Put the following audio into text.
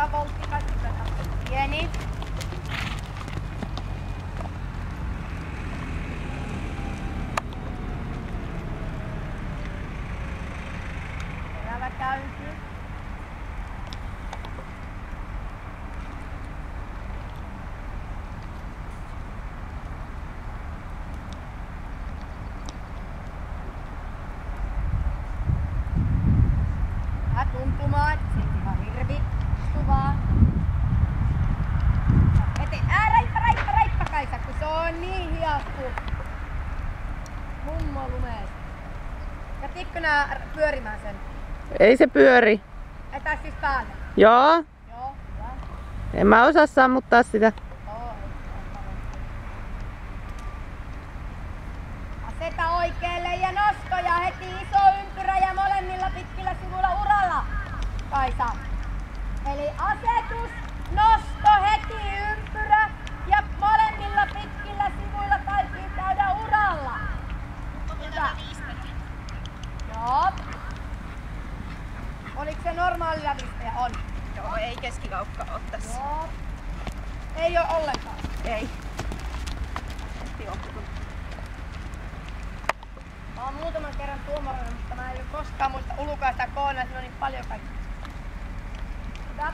volttikas, pieni. Terävä käynti. Tuntumaan, se on ihan hirvi istuvaa. Raippa Kaisa, kun se on niin hiasku. Mummo lumeessa. Ja tikkö nää pyörimään sen? Ei se pyöri. Etä siis päälle? Joo. Joo, hyvä. En mä osaa sammuttaa sitä. Aseta oikealle ja nosto ja heti iso ympyrä ja molemmilla pitkillä sivuilla uralla, Kaisa. Eli asetus, nosto, heti ympyrä ja molemmilla pitkillä sivuilla täytyy käydä uralla. Hyvä. Joo. Oliko se normaali lävistäjä? On. Joo, ei keskikaukka ole tässä. Joo. Ei oo ollenkaan. Ei. Mä oon muutaman kerran tuomarina, mutta mä en koskaan muista ulkoa sitä koona, siinä on niin paljon kaikkea. Hyvä.